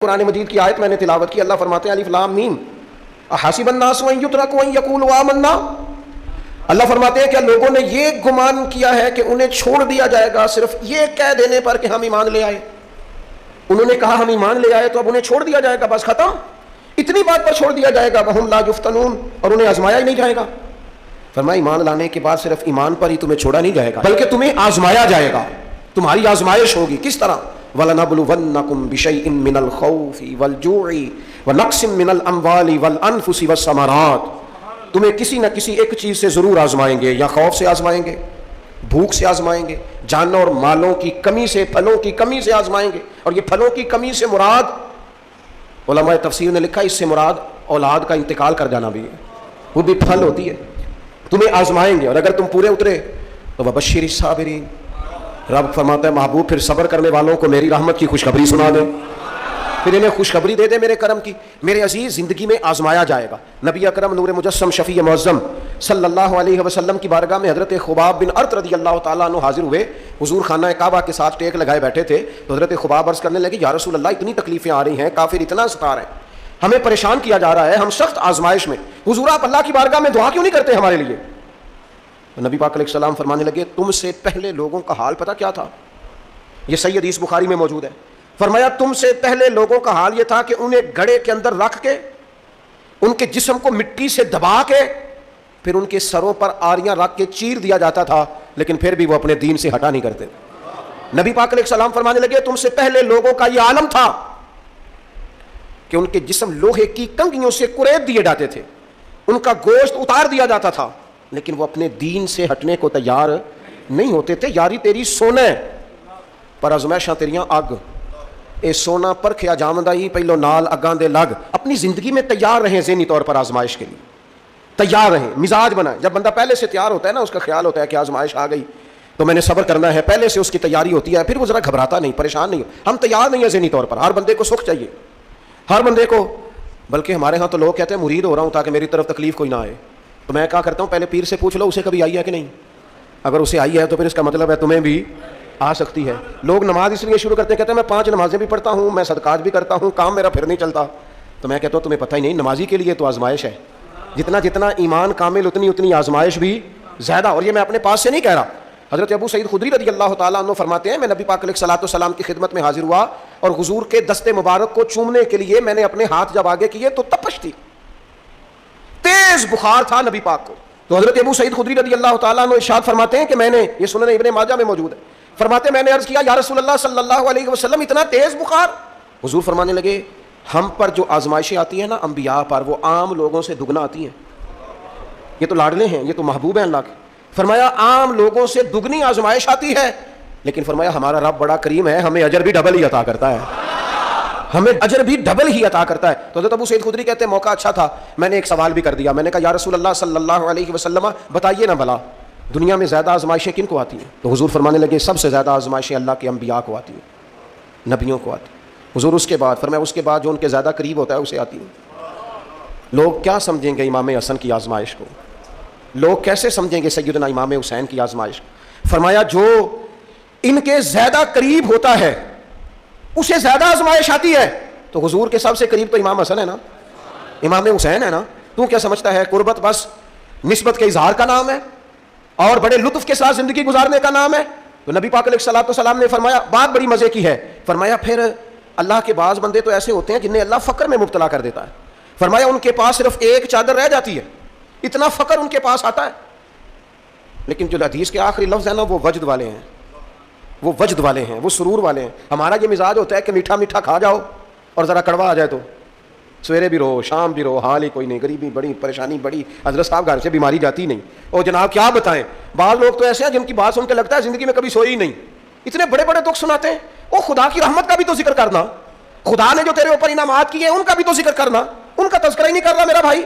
قرآن مجید کی آیت میں نے تلاوت کی. اللہ فرماتے ہیں الف لام میم احسب الناس ان یترکوا ان یقولوا آمنا. اللہ فرماتے ہیں کہ لوگوں نے یہ گمان کیا ہے کہ انہیں چھوڑ دیا جائے گا صرف یہ کہہ دینے پر کہ ہم ایمان لے آئے. انہوں نے کہا ہم ایمان لے آئے تو اب انہیں چھوڑ دیا جائے گا, بس ختم, اتنی بات پر چھوڑ دیا جائے گا. وہم لا یفتنون, اور انہیں آزمایا ہی نہیں جائے گا. فرمایا ایمان لانے کے بعد صرف ایمان پر ہی تمہیں چھوڑا نہیں جائے گا بلکہ تمہیں آزمایا جائے گا, تمہاری آزمائش ہوگی. کس طرح؟ وَلَنَبْلُوَنَّكُمْ بِشَيْءٍ مِّنَ الْخَوْفِ وَالْجُوعِ وَنَقْصٍ مِّنَ الْأَمْوَالِ وَالْأَنفُسِ وَالثَّمَرَاتِ. تمہیں کسی نہ کسی ایک چیز سے ضرور آزمائیں گے, یا خوف سے آزمائیں گے, بھوک سے آزمائیں گے, جانوں اور مالوں کی کمی سے, پھلوں کی کمی سے آزمائیں گے. اور یہ پھلوں کی کمی سے مراد, علماء تفسیر نے لکھا اس سے مراد اولاد کا انتقال کر جانا بھی ہے, وہ بھی پھل ہوتی ہے. تمہیں آزمائیں گے اور اگر تم پورے اترے تو وبشر الصابرین. رب فرماتا ہے محبوب پھر صبر کرنے والوں کو میری رحمت کی خوشخبری سنا دے, پھر انہیں خوشخبری دے دے میرے کرم کی. میرے عزیز, زندگی میں آزمایا جائے گا. نبی اکرم نور مجسم شفیع معظم صلی اللہ علیہ وسلم کی بارگاہ میں حضرت خباب بن ارت رضی اللہ تعالیٰ عنہ حاضر ہوئے. حضور خانہ کعبہ کے ساتھ ٹیک لگائے بیٹھے تھے تو حضرت خباب عرض کرنے لگے یا رسول اللہ اتنی تکلیفیں آ رہی ہیں, کافر اتنا ستا رہے ہیں, ہمیں پریشان کیا جا رہا ہے, ہم سخت آزمائش میں. حضور آپ اللہ کی بارگاہ میں دعا کیوں نہیں کرتے ہمارے لیے؟ نبی پاک علیہ السلام فرمانے لگے تم سے پہلے لوگوں کا حال پتہ کیا تھا؟ یہ صحیح حدیث بخاری میں موجود ہے. فرمایا تم سے پہلے لوگوں کا حال یہ تھا کہ انہیں گڑھے کے اندر رکھ کے, ان کے جسم کو مٹی سے دبا کے, پھر ان کے سروں پر آریاں رکھ کے چیر دیا جاتا تھا, لیکن پھر بھی وہ اپنے دین سے ہٹا نہیں کرتے. نبی پاک علیہ السلام فرمانے لگے تم سے پہلے لوگوں کا یہ عالم تھا کہ ان کے جسم لوہے کی کنگھیوں سے کریت دیے جاتے تھے, ان کا گوشت اتار دیا جاتا تھا, لیکن وہ اپنے دین سے ہٹنے کو تیار نہیں ہوتے تھے. یاری تیری سونا پر ازمائشاں تیریاں اگ, اے سونا پرکھیا جامدہ ہی پہلو نال اگاں دے لگ. اپنی زندگی میں تیار رہیں ذہنی طور پر آزمائش کے لیے, تیار رہیں, مزاج بنائیں. جب بندہ پہلے سے تیار ہوتا ہے نا, اس کا خیال ہوتا ہے کہ آزمائش آ گئی تو میں نے صبر کرنا ہے, پہلے سے اس کی تیاری ہوتی ہے, پھر وہ ذرا گھبراتا نہیں, پریشان نہیں. ہم تیار نہیں ہیں ذہنی طور پر. ہر بندے کو سکھ چاہیے, ہر بندے کو. بلکہ ہمارے ہاں تو لوگ کہتے ہیں مرید ہو رہا ہوں تاکہ میری طرف تکلیف کوئی نہ آئے. تو میں کیا کرتا ہوں, پہلے پیر سے پوچھ لو اسے کبھی آئی ہے کہ نہیں. اگر اسے آئی ہے تو پھر اس کا مطلب ہے تمہیں بھی آ سکتی ہے. لوگ نماز اس لیے شروع کرتے ہیں, کہتے ہیں میں 5 نمازیں بھی پڑھتا ہوں, میں صدقات بھی کرتا ہوں, کام میرا پھر نہیں چلتا. تو میں کہتا ہوں تمہیں پتہ ہی نہیں, نمازی کے لیے تو آزمائش ہے. جتنا ایمان کامل اتنی آزمائش بھی زیادہ. اور یہ میں اپنے پاس سے نہیں کہہ رہا. حضرت ابو سعید خدری رضی اللہ تعالیٰ عنہ فرماتے ہیں میں نبی پاک علیہ الصلوۃ والسلام کی خدمت میں حاضر ہوا اور حضور کے دستے مبارک کو چومنے کے لیے میں نے اپنے ہاتھ جب آگے کیے تو تپش تھی, تیز بخار تھا نبی پاک کو. تو حضرت ابو سعید خدری رضی اللہ تعالیٰ عنہ ارشاد فرماتے ہیں کہ میں نے, یہ سنن ابن ماجہ میں موجود ہے, فرماتے میں نے عرض کیا یا رسول اللہ صلی اللہ علیہ وسلم اتنا تیز بخار؟ حضور فرمانے لگے ہم پر جو آزمائشیں آتی ہیں نا انبیاء پر, وہ عام لوگوں سے دگنا آتی ہیں. یہ تو لاڈلے ہیں, یہ تو محبوب ہیں اللہ کے. فرمایا عام لوگوں سے دگنی آزمائش آتی ہے, لیکن فرمایا ہمارا رب بڑا کریم ہے, ہمیں اجر بھی ڈبل ہی عطا کرتا ہے, ہمیں اجر بھی ڈبل ہی عطا کرتا ہے. تو حضرت ابو سعید خدری کہتے ہیں موقع اچھا تھا, میں نے ایک سوال بھی کر دیا. میں نے کہا یا رسول اللہ صلی اللہ علیہ وسلم بتائیے نا بھلا دنیا میں زیادہ آزمائشیں کن کو آتی ہیں؟ تو حضور فرمانے لگے سب سے زیادہ آزمائشیں اللہ کے انبیاء کو آتی ہیں, نبیوں کو آتی ہیں. حضور اس کے بعد فرمایا اس کے بعد جو ان کے زیادہ قریب ہوتا ہے اسے آتی ہیں. لوگ کیا سمجھیں گے امام حسن کی آزمائش کو, لوگ کیسے سمجھیں گے سیدنا امام حسین کی آزمائش. فرمایا جو ان کے زیادہ قریب ہوتا ہے اسے زیادہ آزمائش آتی ہے. تو حضور کے سب سے قریب تو امام حسن ہے نا, امام حسین ہے نا. تو کیا سمجھتا ہے قربت بس نسبت کے اظہار کا نام ہے اور بڑے لطف کے ساتھ زندگی گزارنے کا نام ہے؟ تو نبی پاک علیہ الصلوۃ والسلام نے فرمایا بات بڑی مزے کی ہے. فرمایا پھر اللہ کے بعض بندے تو ایسے ہوتے ہیں جنہیں اللہ فقر میں مبتلا کر دیتا ہے. فرمایا ان کے پاس صرف ایک چادر رہ جاتی ہے, اتنا فقر ان کے پاس آتا ہے, لیکن جو حدیث کے آخری لفظ ہے نا وہ وجد والے ہیں, وہ وجد والے ہیں, وہ سرور والے ہیں. ہمارا یہ مزاج ہوتا ہے کہ میٹھا میٹھا کھا جاؤ اور ذرا کڑوا آ جائے تو سویرے بھی رہو شام بھی رہو, حال ہی کوئی نہیں, غریبی بڑی, پریشانی بڑی, حضرت صاحب گھر سے بیماری جاتی نہیں. اور جناب کیا بتائیں, بعض لوگ تو ایسے ہیں جن کی بات سن کے لگتا ہے زندگی میں کبھی سوئی ہی نہیں, اتنے بڑے بڑے دکھ سناتے ہیں. وہ خدا کی رحمت کا بھی تو ذکر کرنا, خدا نے جو تیرے اوپر انعامات کیے ہیں ان کا بھی تو ذکر کرنا, ان کا تذکرہ ہی نہیں کر رہا میرا بھائی.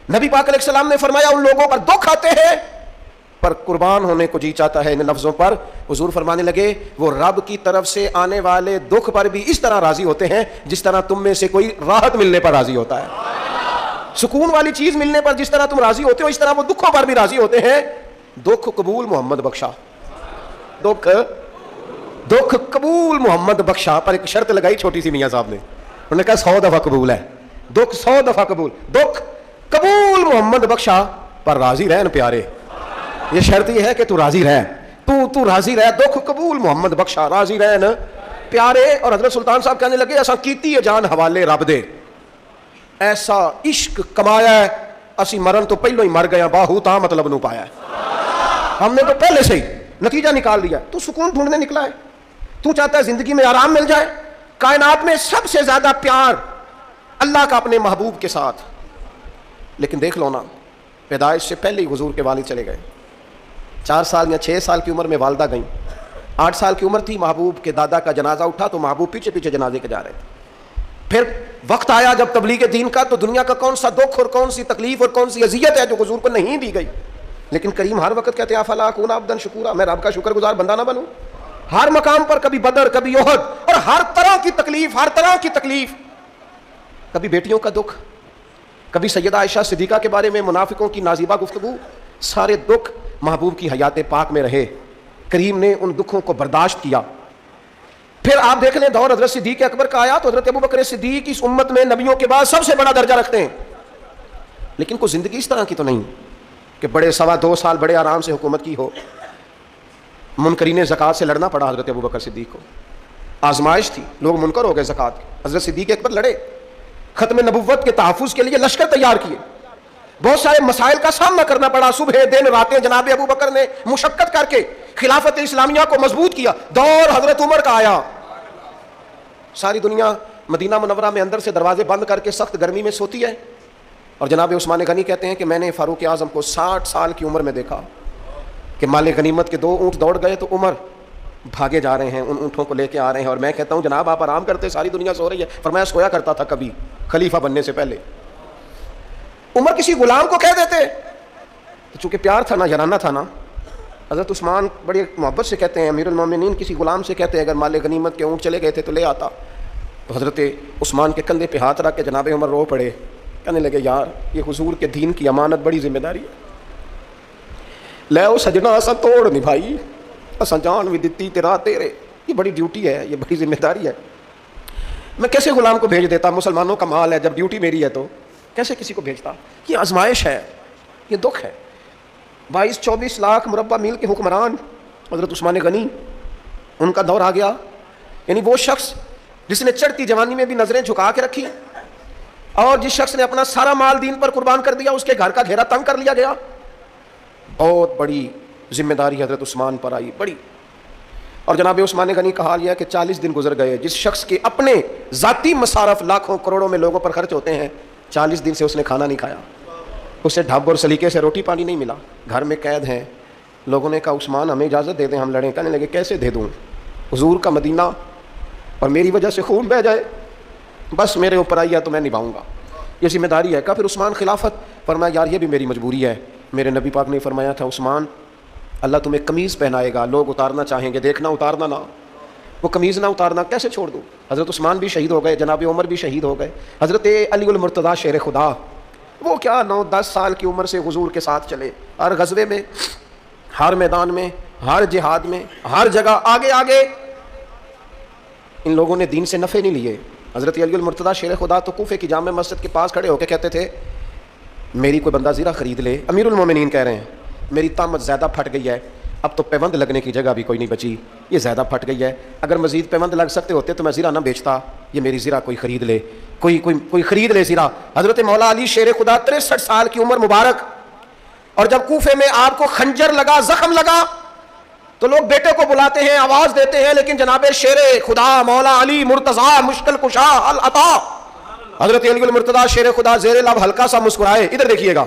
نبی پاک علیہ السلام نے فرمایا ان لوگوں پر دکھ آتے ہیں پر قربان ہونے کو جی چاہتا ہے ان لفظوں پر. حضور فرمانے لگے وہ رب کی طرف سے آنے والے دکھ پر بھی اس طرح راضی ہوتے ہیں جس طرح تم میں سے کوئی راحت ملنے پر راضی ہوتا ہے. سکون والی چیز ملنے پر جس طرح تم راضی ہوتے ہو اس طرح وہ دکھوں پر بھی راضی ہوتے ہیں. دکھ قبول محمد بخشا, دکھ قبول محمد بخشا. پر ایک شرط لگائی چھوٹی سی میاں صاحب نے, انہوں نے کہا 100 دفعہ قبول ہے، دکھ 100 دفعہ قبول، دکھ قبول محمد بخشا پر راضی رہن پیارے، یہ شرط یہ ہے کہ تو راضی رہ، تو راضی رہ، دکھ قبول محمد بخشا راضی رہن پیارے۔ اور حضرت سلطان صاحب کہنے لگے ایسا کیتی ہے جان حوالے رب دے، ایسا عشق کمایا ہے اسی مرن تو پہلو ہی مر گیا، باہو تا مطلب نو پایا ہے، ہم نے تو پہلے سے ہی نتیجہ نکال دیا۔ تو سکون ڈھونڈنے نکلا ہے، تو چاہتا ہے زندگی میں آرام مل جائے۔ کائنات میں سب سے زیادہ پیار اللہ کا اپنے محبوب کے ساتھ، لیکن دیکھ لو نا، پیدائش سے پہلے ہی حضور کے والد چلے گئے، 4 سال یا 6 سال کی عمر میں والدہ گئیں، 8 سال کی عمر تھی، محبوب کے دادا کا جنازہ اٹھا تو محبوب پیچھے پیچھے جنازے کے جا رہے تھے۔ پھر وقت آیا جب تبلیغ دین کا، تو دنیا کا کون سا دکھ اور کون سی تکلیف اور کون سی اذیت ہے جو حضور کو نہیں دی گئی، لیکن کریم ہر وقت کہتے ہیں افلا اکون عبدا شکورا، میں رب کا شکر گزار بندہ نہ بنوں۔ ہر مقام پر کبھی بدر، کبھی احد، اور ہر طرح کی تکلیف، ہر طرح کی تکلیف، کبھی بیٹیوں کا دکھ، کبھی سیدہ عائشہ صدیقہ کے بارے میں منافقوں کی نازیبہ گفتگو، سارے دکھ محبوب کی حیات پاک میں رہے، کریم نے ان دکھوں کو برداشت کیا۔ پھر آپ دیکھ لیں دور حضرت صدیق اکبر کا آیا تو حضرت ابو بکر صدیق اس امت میں نبیوں کے بعد سب سے بڑا درجہ رکھتے ہیں، لیکن کوئی زندگی اس طرح کی تو نہیں کہ بڑے 2.25 سال بڑے آرام سے حکومت کی ہو۔ منکرین زکوٰۃ سے لڑنا پڑا حضرت ابو بکر صدیق کو، آزمائش تھی، لوگ منکر ہو گئے زکوٰۃ کے، حضرت صدیق اکبر لڑے، ختم نبوت کے تحفظ کے لیے لشکر تیار کیے، بہت سارے مسائل کا سامنا کرنا پڑا، صبح دن راتیں جناب ابو بکر نے مشقت کر کے خلافت اسلامیہ کو مضبوط کیا۔ دور حضرت عمر کا آیا، ساری دنیا مدینہ منورہ میں اندر سے دروازے بند کر کے سخت گرمی میں سوتی ہے، اور جناب عثمان غنی کہتے ہیں کہ میں نے فاروق اعظم کو 60 سال کی عمر میں دیکھا کہ مال غنیمت کے 2 اونٹ دوڑ گئے تو عمر بھاگے جا رہے ہیں، ان اونٹوں کو لے کے آ رہے ہیں، اور میں کہتا ہوں جناب آپ آرام کرتے، ساری دنیا سو رہی ہے، فرمایا سویا کرتا تھا کبھی خلیفہ بننے سے پہلے۔ عمر کسی غلام کو کہہ دیتے، تو چونکہ پیار تھا نا، یارانہ تھا نا، حضرت عثمان بڑی محبت سے کہتے ہیں، امیر المومنین کسی غلام سے کہتے ہیں اگر مال غنیمت کے اونٹ چلے گئے تھے تو لے آتا، تو حضرت عثمان کے کندھے پہ ہاتھ رکھ کے جناب عمر رو پڑے، کہنے لگے یار یہ حضور کے دین کی امانت بڑی ذمہ داری ہے، لے او سجنا اساں توڑ نبھائی، اساں جان بھی دتی تیرا تیرے، یہ بڑی ڈیوٹی ہے، یہ بڑی ذمہ داری ہے، میں کیسے غلام کو بھیج دیتا، مسلمانوں کا مال ہے، جب ڈیوٹی میری ہے تو کیسے کسی کو بھیجتا۔ یہ آزمائش ہے، یہ دکھ ہے۔ 22-24 لاکھ مربع میل کے حکمران حضرت عثمان غنی، ان کا دور آ گیا، یعنی وہ شخص جس نے چڑھتی جوانی میں بھی نظریں جھکا کے رکھی، اور جس شخص نے اپنا سارا مال دین پر قربان کر دیا، اس کے گھر کا گھیرا تنگ کر لیا گیا۔ بہت بڑی ذمہ داری حضرت عثمان پر آئی، بڑی۔ اور جناب عثمان غنی کا حال یہ ہے کہ 40 دن گزر گئے، جس شخص کے اپنے ذاتی مصارف لاکھوں کروڑوں میں لوگوں پر خرچ ہوتے ہیں، 40 دن سے اس نے کھانا نہیں کھایا، اسے ڈھب اور سلیقے سے روٹی پانی نہیں ملا، گھر میں قید ہیں۔ لوگوں نے کہا عثمان ہمیں اجازت دے دیں ہم لڑیں، کہنے لگے کیسے دے دوں، حضور کا مدینہ اور میری وجہ سے خون بہہ جائے، بس میرے اوپر آئی ہے تو میں نبھاؤں گا، یہ ذمہ داری ہے۔ کہا پھر عثمان خلافت، فرمایا یار یہ بھی میری مجبوری ہے، میرے نبی پاک نے فرمایا تھا عثمان اللہ تمہیں قمیض پہنائے گا، لوگ اتارنا چاہیں گے، دیکھنا اتارنا نہ، وہ قمیض نہ اتارنا، کیسے چھوڑ دوں۔ حضرت عثمان بھی شہید ہو گئے، جناب عمر بھی شہید ہو گئے، حضرت علی المرتضیٰ شیر خدا وہ کیا 9-10 سال کی عمر سے حضور کے ساتھ چلے، ہر غزوے میں، ہر میدان میں، ہر جہاد میں، ہر جگہ آگے آگے۔ ان لوگوں نے دین سے نفع نہیں لیے۔ حضرت علی المرتضیٰ شیر خدا تو کوفے کی جامع مسجد کے پاس کھڑے ہو کے کہتے تھے میری کوئی بندہ زیرہ خرید لے، امیر المومنین کہہ رہے ہیں میری طامت زیادہ پھٹ گئی ہے، اب تو پیوند لگنے کی جگہ بھی کوئی نہیں بچی، یہ زیادہ پھٹ گئی ہے، اگر مزید پیوند لگ سکتے ہوتے تو میں زیرہ نہ بیچتا، یہ میری زیرہ کوئی خرید لے، کوئی خرید لے زیرہ۔ حضرت مولا علی شیر خدا 63 سال کی عمر مبارک، اور جب کوفے میں آپ کو خنجر لگا، زخم لگا، تو لوگ بیٹے کو بلاتے ہیں، آواز دیتے ہیں، لیکن جناب شیر خدا مولا علی مرتضیٰ مشکل کشا العطا حضرت علی المرتضیٰ شیر خدا زیر لب ہلکا سا مسکرائے، ادھر دیکھیے گا،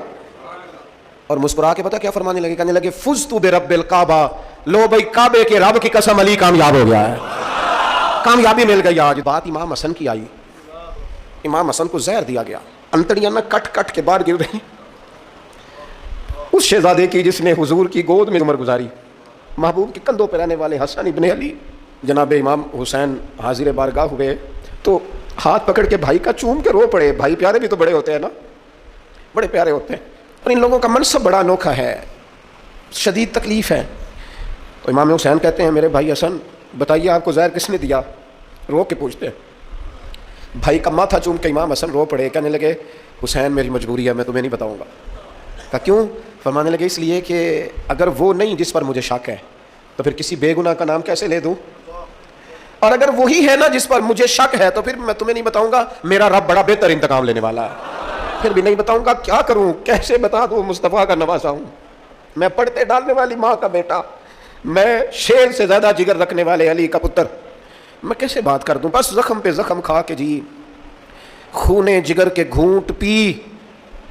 اور مسکرا کے پتہ کیا فرمانے لگے، کہنے لگے فزت برب الکعبہ، لو بھائی کعبے کے رب کی قسم علی کامیاب ہو گیا ہے، کامیابی مل گئی۔ آج بات امام حسن کی آئی، امام حسن کو زہر دیا گیا، انتڑیاں نہ کٹ کٹ کے باہر گر رہی، اس شہزادے کی جس نے حضور کی گود میں عمر گزاری، محبوب کے کندھوں پہ رہنے والے حسن ابن علی، جناب امام حسین حاضر بارگاہ ہوئے تو ہاتھ پکڑ کے بھائی کا چوم کے رو پڑے، بھائی پیارے بھی تو بڑے ہوتے ہیں نا، بڑے پیارے ہوتے ہیں، اور ان لوگوں کا منصب بڑا انوکھا ہے، شدید تکلیف ہے۔ تو امام حسین کہتے ہیں میرے بھائی حسن بتائیے آپ کو زہر کس نے دیا، رو کے پوچھتے ہیں، بھائی کا ماتھا چوم کے امام حسن رو پڑے, کہنے لگے حسین میری مجبوری ہے, میں تمہیں نہیں بتاؤں گا. کہا کیوں؟ فرمانے لگے اس لیے کہ اگر وہ نہیں جس پر مجھے شک ہے تو پھر کسی بے گناہ کا نام کیسے لے دوں, اور اگر وہی ہے نا جس پر مجھے شک ہے تو پھر میں تمہیں نہیں بتاؤں گا, میرا رب بڑا بہتر انتقام لینے والا ہے, پھر بھی نہیں بتاؤں گا. کیا کروں, کیسے بتا دوں, مصطفیٰ کا نواسا ہوں, میں پڑھتے ڈالنے والی ماں کا بیٹا, میں شیر سے زیادہ جگر رکھنے والے علی کا پتر, میں کیسے بات کر دوں. بس زخم پہ زخم کھا کے جی خونے جگر کے گھونٹ پی,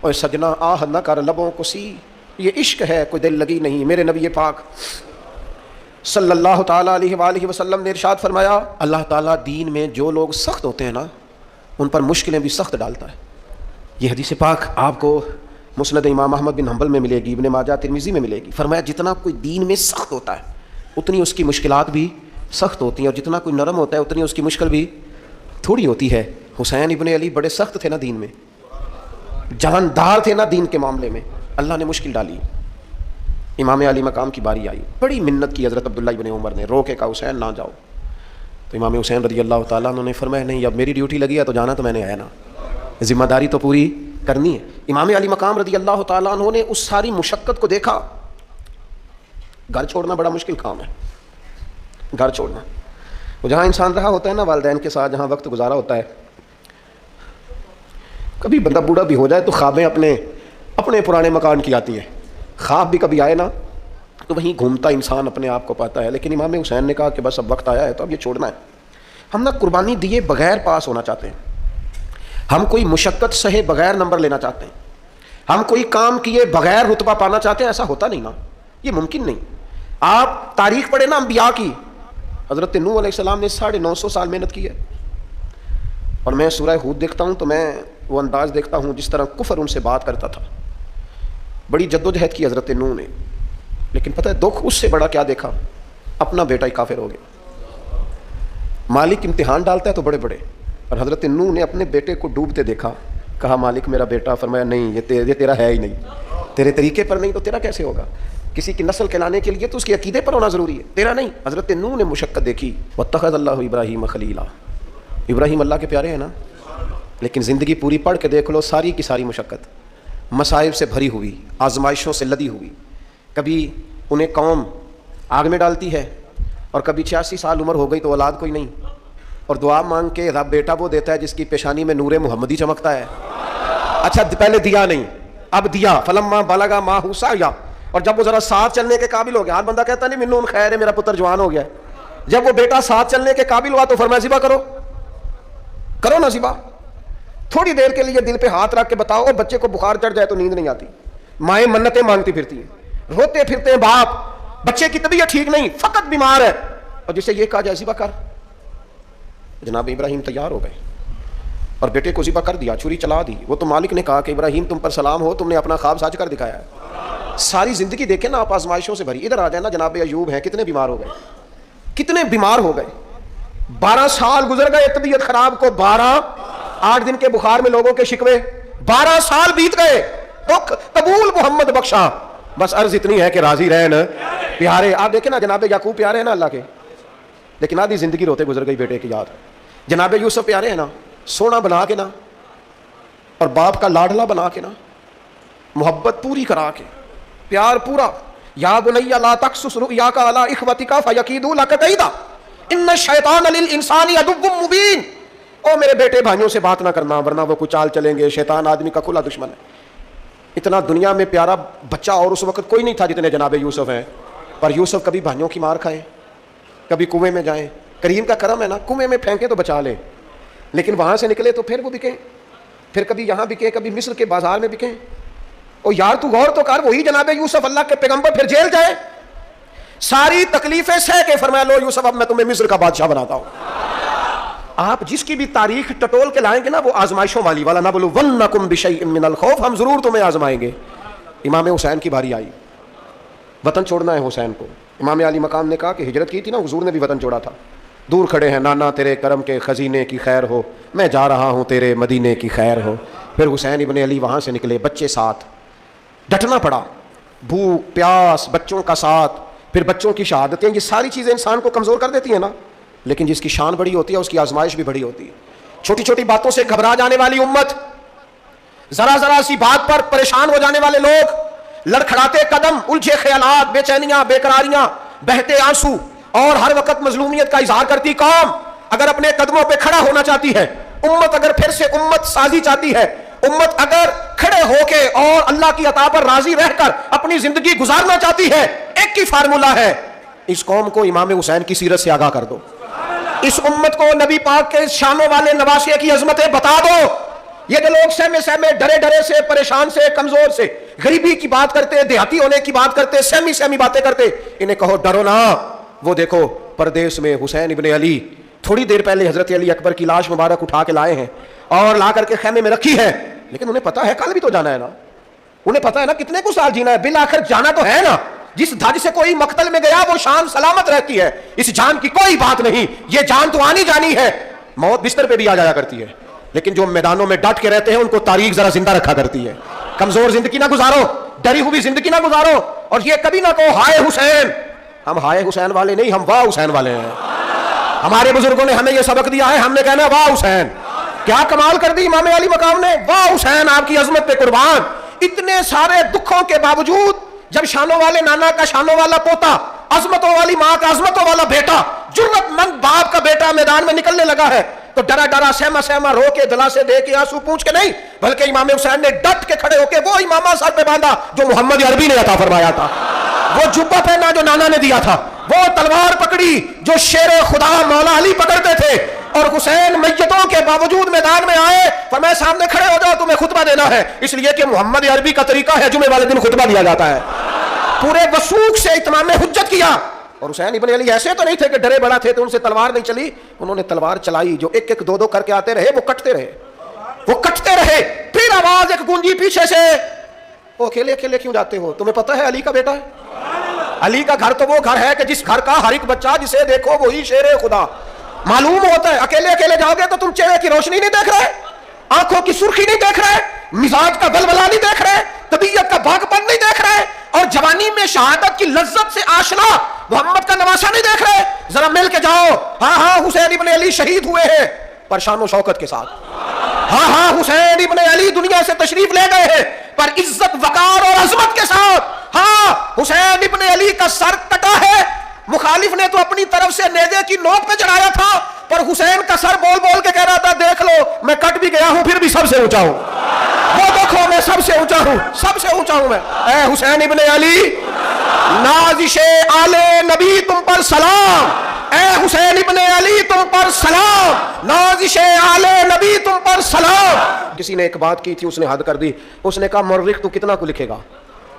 اور سجنا آہ نہ کر لبوں کو سی, یہ عشق ہے کوئی دل لگی نہیں. میرے نبی پاک صلی اللہ تعالیٰ علیہ وآلہ وسلم نے ارشاد فرمایا, اللہ تعالیٰ دین میں جو لوگ سخت ہوتے ہیں نا ان پر مشکلیں بھی سخت ڈالتا ہے. یہ حدیث پاک آپ کو مسند امام احمد بن حنبل میں ملے گی, ابن ماجہ ترمذی میں ملے گی. فرمایا جتنا کوئی دین میں سخت ہوتا ہے اتنی اس کی مشکلات بھی سخت ہوتی ہیں, اور جتنا کوئی نرم ہوتا ہے اتنی اس کی مشکل بھی تھوڑی ہوتی ہے. حسین ابن علی بڑے سخت تھے نا دین میں, جاندار تھے نا دین کے معاملے میں, اللہ نے مشکل ڈالی. امام علی مقام کی باری آئی, بڑی منت کی حضرت عبداللہ ابن عمر نے, رو کے کہا حسین نہ جاؤ. تو امام حسین رضی اللہ تعالیٰ عنہ نے فرمایا نہیں, اب میری ڈیوٹی لگی ہے تو جانا تو میں نے ہے نا, ذمہ داری تو پوری کرنی ہے. امام علی مقام رضی اللہ تعالیٰ عنہ نے اس ساری مشقت کو دیکھا. گھر چھوڑنا بڑا مشکل کام ہے, گھر چھوڑنا. وہ جہاں انسان رہا ہوتا ہے نا والدین کے ساتھ, جہاں وقت گزارا ہوتا ہے, کبھی بندہ بوڑھا بھی ہو جائے تو خوابیں اپنے پرانے مکان کی آتی ہیں. خواب بھی کبھی آئے نا تو وہیں گھومتا انسان اپنے آپ کو پاتا ہے. لیکن امام حسین نے کہا کہ بس اب وقت آیا ہے تو اب یہ چھوڑنا ہے. ہم نہ قربانی دیے بغیر پاس ہونا چاہتے ہیں, ہم کوئی مشقت سہے بغیر نمبر لینا چاہتے ہیں, ہم کوئی کام کیے بغیر رتبہ پانا چاہتے ہیں. ایسا ہوتا نہیں نا, یہ ممکن نہیں. آپ تاریخ پڑھیں نا انبیاء کی, حضرت نوح علیہ السلام نے 950 سال محنت کی ہے, اور میں سورہ ہود دیکھتا ہوں تو میں وہ انداز دیکھتا ہوں جس طرح کفر ان سے بات کرتا تھا. بڑی جدوجہد کی حضرت نوح نے, لیکن پتہ ہے دکھ اس سے بڑا کیا دیکھا, اپنا بیٹا ہی کافر ہو گیا. مالک امتحان ڈالتا ہے تو بڑے بڑے, اور حضرت نوح نے اپنے بیٹے کو ڈوبتے دیکھا, کہا مالک میرا بیٹا. فرمایا نہیں, یہ تیرا ہے ہی نہیں, تیرے طریقے پر نہیں تو تیرا کیسے ہوگا. کسی کی نسل کہلانے کے لیے تو اس کے عقیدے پر ہونا ضروری ہے, تیرا نہیں. حضرت نوح نے مشقت دیکھی. واتخذ اللہ ابراہیم خلیلا, ابراہیم اللہ کے پیارے ہیں نا, لیکن زندگی پوری پڑھ کے دیکھ لو, ساری کی ساری مشقت مصائب سے بھری ہوئی, آزمائشوں سے لدی ہوئی. کبھی انہیں قوم آگ میں ڈالتی ہے, اور کبھی 86 سال عمر ہو گئی تو اولاد کوئی نہیں, اور دعا مانگ کے رب بیٹا وہ دیتا ہے جس کی پیشانی میں نور محمدی چمکتا ہے. اچھا پہلے دیا نہیں, اب دیا. فلما بلغ معہ سعیا, اور جب وہ ذرا ساتھ چلنے کے قابل ہو گیا, ہر بندہ کہتا نہیں منون خیر ہے میرا پتر جوان ہو گیا. جب وہ بیٹا ساتھ چلنے کے قابل ہوا تو فرمایا ذبح کرو نا ذبح. تھوڑی دیر کے لیے دل پہ ہاتھ رکھ کے بتاؤ, بچے کو بخار چڑھ جائے تو نیند نہیں آتی, مائیں منتیں مانگتی پھرتی ہیں, روتے پھرتے ہیں باپ, بچے کی طبیعت ٹھیک نہیں, فقط بیمار ہے, اور جسے یہ کہا جائے ذبح کر. جناب ابراہیم تیار ہو گئے اور بیٹے کو ذبح کر دیا, چھری چلا دی. وہ تو مالک نے کہا کہ ابراہیم تم پر سلام ہو, تم نے اپنا خواب سچ کر دکھایا ہے. ساری زندگی دیکھیں نا آپ آزمائشوں سے بھری. ادھر آ جائیں نا, جناب ایوب ہیں, کتنے بیمار ہو گئے, کتنے بیمار ہو گئے. 12 سال گزر گئے طبیعت خراب کو, 8 دن کے بخار میں لوگوں کے شکوے, 12 سال بیت گئے, دکھ قبول محمد بخشا. بس عرض اتنی ہے کہ راضی رہن پیارے. آپ دیکھیں نا جناب یعقوب پیارے ہیں نا اللہ کے, لیکن آدھی زندگی روتے گزر گئی بیٹے کی یاد. جناب یوسف پیارے ہیں نا, سونا بنا کے نا, اور باپ کا لاڈلا بنا کے نا, محبت پوری کرا کے, پیار پورا. یا بنی لا تقصص رؤیاک علی اخوتک فیکیدوا لک کیدا ان الشیطان للانسان عدو مبین. او میرے بیٹے بھائیوں سے بات نہ کرنا ورنہ وہ کچھ چال چلیں گے, شیطان آدمی کا کھلا دشمن ہے. اتنا دنیا میں پیارا بچہ اور اس وقت کوئی نہیں تھا جتنے جناب یوسف ہیں, پر یوسف کبھی بھائیوں کی مار کھائیں, کبھی کنویں میں جائیں. کریم کا کرم ہے نا, کنویں میں پھینکے تو بچا لیں, لیکن وہاں سے نکلے تو پھر وہ بکیں, پھر کبھی یہاں بکیں, کبھی مصر کے بازار میں بکیں. او یار تو غور تو کر, وہی جناب یوسف اللہ کے پیغمبر پھر جیل جائے, ساری تکلیفیں سہ کے فرمایا لو یوسف اب میں تمہیں مصر کا بادشاہ بناتا ہوں. آپ جس کی بھی تاریخ ٹٹول کے لائیں گے نا, وہ آزمائشوں والی والا, نہ بولو وَنَّكُمْ بِشَيْءٍ مِّنَ الْخَوْفِ, ہم ضرور تمہیں آزمائیں گے. امام حسین کی باری آئی, وطن چھوڑنا ہے حسین کو. امام علی مقام نے کہا کہ ہجرت کی تھی نا, حضور نے بھی وطن چھوڑا تھا. دور کھڑے ہیں, نانا تیرے کرم کے خزینے کی خیر ہو, میں جا رہا ہوں تیرے مدینے کی خیر ہو. پھر حسین ابن علی وہاں سے نکلے, بچے ساتھ, ڈٹنا پڑا, بھوک پیاس, بچوں کا ساتھ, پھر بچوں کی شہادتیں. یہ ساری چیزیں انسان کو کمزور کر دیتی ہیں نا, لیکن جس کی شان بڑی ہوتی ہے اس کی آزمائش بھی بڑی ہوتی ہے. چھوٹی چھوٹی باتوں سے گھبرا جانے والی امت، ذرا ذرا سی بات پر پریشان ہو جانے والے لوگ، لڑکھڑاتے قدم، الجھے خیالات، بے چینیاں، بے قراریاں، بہتے آنسو، اور ہر وقت مظلومیت کا اظہار کرتی قوم اگر اپنے قدموں پہ کھڑا ہونا چاہتی ہے، امت اگر پھر سے امت سازی چاہتی ہے، امت اگر کھڑے ہو کے اور اللہ کی عطا پر راضی رہ کر اپنی زندگی گزارنا چاہتی ہے، ایک ہی فارمولہ ہے، اس قوم کو امام حسین کی سیرت سے آگاہ کر دو، اس امت کو نبی پاک کے شانوں والے نواسے کی عظمتیں بتا دو۔ یہ جو لوگ سہمے سہمے ڈرے ڈرے سے، پریشان سے، کمزور سے، غریبی کی بات کرتے، دیہاتی ہونے کی بات کرتے، سہمی سہمی باتیں کرتے، انہیں کہو ڈرو نہ، وہ دیکھو پردیس میں حسین ابن علی تھوڑی دیر پہلے حضرت علی اکبر کی لاش مبارک اٹھا کے لائے ہیں اور لا کر کے خیمے میں رکھی ہے، لیکن انہیں پتا ہے کل بھی تو جانا ہے نا، انہیں پتا ہے نا کتنے کو سال جینا ہے، بالآخر جانا تو ہے نا، جس دھج سے کوئی مقتل میں گیا وہ شان سلامت رہتی ہے، اس جان کی کوئی بات نہیں، یہ جان تو آنی جانی ہے، موت بستر پہ بھی آ جایا کرتی ہے، لیکن جو میدانوں میں ڈٹ کے رہتے ہیں ان کو تاریخ ذرا زندہ رکھا کرتی ہے۔ کمزور زندگی نہ گزارو، ڈری ہوئی زندگی نہ گزارو، اور یہ کبھی نہ کہو ہائے حسین، ہم ہائے حسین والے نہیں، ہم واہ حسین والے ہیں۔ ہمارے بزرگوں نے ہمیں یہ سبق دیا ہے، ہم نے کہنا واہ حسین، کیا کمال کر دی امام علی مقام نے، واہ حسین آپ کی عظمت پہ قربان۔ اتنے سارے دکھوں کے باوجود جب شانوں والے نانا کا شانوں والا پوتا، عظمتوں والی ماں کا عظمتوں والا بیٹا، جرت مند باپ کا بیٹا میدان میں نکلنے لگا ہے تو ڈرا ڈرا سہما سہما رو کے دلا سے دے کے آنسو پوچھ کے نہیں، بلکہ امام حسین نے ڈٹ کے کھڑے ہو کے وہ امامہ سر پہ باندھا جو محمد عربی نے عطا فرمایا تھا، وہ جبہ پہنا جو نانا نے دیا تھا، وہ تلوار پکڑی جو شیر خدا مولا علی پکڑتے تھے، اور حسین میتوں کے باوجود میدان میں آئے، فرمایا سامنے کھڑے ہو جاؤ، تمہیں خطبہ دینا ہے، اس لیے کہ محمد عربی کا طریقہ ہے جمعے والے دن خطبہ دیا جاتا ہے۔ پورے وثوق سے اتمام حجت کیا، اور حسین ابن علی ایسے تو نہیں تھے کہ ڈرے بڑا تھے تو ان سے تلوار نہیں چلی، انہوں نے تلوار چلائی، جو ایک ایک دو دو کر کے آتے رہے وہ کٹتے رہے، وہ کٹتے رہے، پھر آواز ایک گونجی پیچھے سے، وہ اکیلے اکیلے کیوں جاتے ہو، تمہیں پتہ ہے علی کا بیٹا ہے، علی کا گھر تو وہ گھر ہے کہ جس گھر کا ہر ایک بچہ جسے دیکھو وہی شیر خدا معلوم ہوتا ہے، اکیلے اکیلے جاؤ گے تو تم چہرے کی روشنی نہیں دیکھ رہے، آنکھوں کی سرخی نہیں دیکھ رہے، مزاج کا بلبلا نہیں دیکھ رہے، طبیعت کا بھاگ پن نہیں دیکھ رہے، اور جوانی میں شہادت کی لذت سے آشنا محمد کا نواسا نہیں دیکھ رہے، ذرا مل کے جاؤ، ہاں ہاں حسین ابن علی شہید ہوئے ہیں پر شان و شوکت کے ساتھ، ہاں ہاں حسین ابن علی دنیا سے تشریف لے گئے ہیں پر عزت وقار اور عظمت کے ساتھ، ہاں حسین ابن علی کا سر کٹا ہے، مخالف نے تو اپنی طرف سے نیزے کی نوک پہ چڑھایا تھا پر حسین کا سر بول بول کے کہہ رہا تھا دیکھ لو میں کٹ بھی گیا ہوں پھر بھی سب سے اونچا ہوں، وہ دیکھو میں سب سے اونچا ہوں، سب سے اونچا ہوں میں۔ اے حسین ابن علی، نازش آل نبی تم پر سلام، اے حسین ابن علی تم پر سلام، نازش آل نبی تم پر سلام۔ کسی نے ایک بات کی تھی، اس نے حد کر دی، اس نے کہا مورخ تو کتنا کو لکھے گا،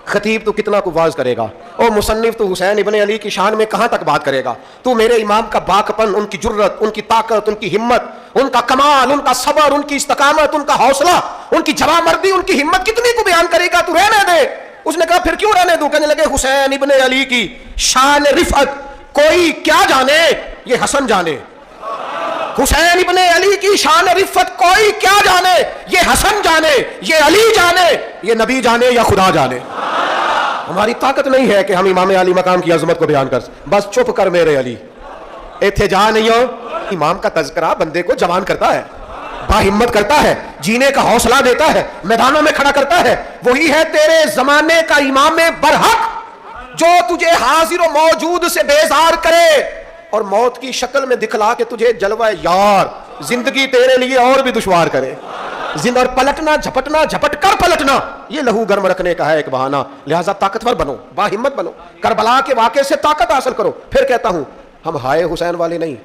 خطیب تو کتنا کو واز کرے گا، اور مصنف تو حسین ابن علی کی شان میں کہاں تک بات کرے گا، تو میرے امام کا باکپن، ان کی جرت، ان کی طاقت، ان کی ہمت، ان کا کمال، ان کا صبر، ان کی استقامت، ان کا حوصلہ، ان کی جوامردی، ان کی ہمت کتنی کو بیان کرے گا، تو رہنے دے۔ اس نے کہا پھر کیوں رہنے دوں، کہنے لگے حسین ابن علی کی شان رفعت کوئی کیا جانے یہ حسن جانے، حسین ابن علی کی شان رفعت کوئی کیا جانے یہ حسن جانے، یہ علی جانے، یہ نبی جانے یا خدا جانے۔ ہماری طاقت نہیں ہے کہ ہم امام علی مقام کی عظمت کو بیان کر، بس چپ کر میرے علی، ایتھے جا نہیں ہو۔ امام کا تذکرہ بندے کو جوان کرتا ہے، با ہمت کرتا ہے، جینے کا حوصلہ دیتا ہے، میدانوں میں کھڑا کرتا ہے، وہی ہے تیرے زمانے کا امام برحق جو تجھے حاضر و موجود سے بیزار کرے اور موت کی شکل میں دکھلا کے تجھے جلوہ یار زندگی تیرے لیے اور بھی دشوار کرے، اور پلٹنا جھپٹنا جھپٹ کر پلٹنا یہ لہو گرم رکھنے کا ہے ایک بہانہ، لہٰذا طاقتور بنو، با ہمت بنو، کربلا کے واقعے سے طاقت حاصل کرو۔ پھر کہتا ہوں ہم ہائے حسین والے نہیں،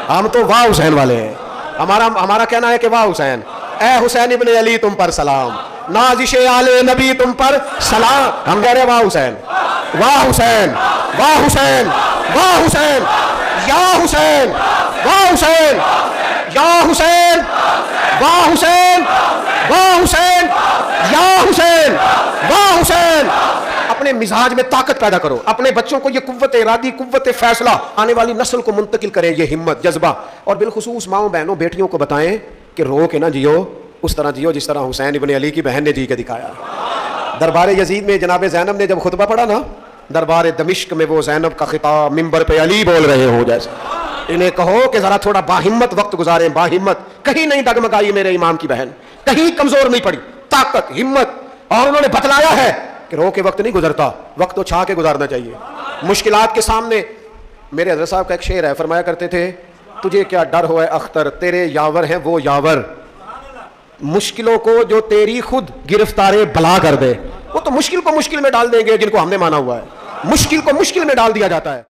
ہم تو واہ حسین والے ہیں، ہمارا کہنا ہے کہ واہ حسین، اے حسین ابن علی تم پر سلام، نازش آل نبی تم پر سلام، ہم کہہ رہے واہ حسین، واہ حسین، واہ حسین، واہ حسین، یا حسین، واہ حسین، یا حسین، واہ حسین، واہ حسین، یا حسین، واہ حسین۔ اپنے مزاج میں طاقت پیدا کرو، اپنے بچوں کو یہ قوت ارادی، قوت فیصلہ آنے والی نسل کو منتقل کریں، یہ ہمت، جذبہ، اور بالخصوص ماؤں بہنوں بیٹیوں کو بتائیں کہ رو کے نہ جیو، اس طرح جیو جس طرح حسین ابن علی کی بہن نے جی کے دکھایا۔ دربار یزید میں جناب زینب نے جب خطبہ پڑھا نا، دربار دمشق میں وہ زینب کا خطاب ممبر پہ علی بول رہے ہوں جیسے، انہیں کہو کہ ذرا تھوڑا باہمت وقت گزاریں، باہمت، کہیں نہیں ڈگمگائی میرے امام کی بہن، کہیں کمزور نہیں پڑی، طاقت، ہمت. اور انہوں نے بتلایا ہے کہ رو کے وقت نہیں گزرتا، وقت تو چھا کے گزارنا چاہیے. مشکلات کے سامنے میرے حضرت صاحب کا ایک شعر ہے، فرمایا کرتے تھے تجھے کیا ڈر ہو ہے اختر، تیرے یاور ہیں وہ یاور، مشکلوں کو جو تیری خود گرفتارے بلا کر دے. وہ تو مشکل کو مشکل میں ڈال دیں گے جن کو ہم نے مانا ہوا ہے، مشکل کو مشکل میں ڈال دیا جاتا ہے.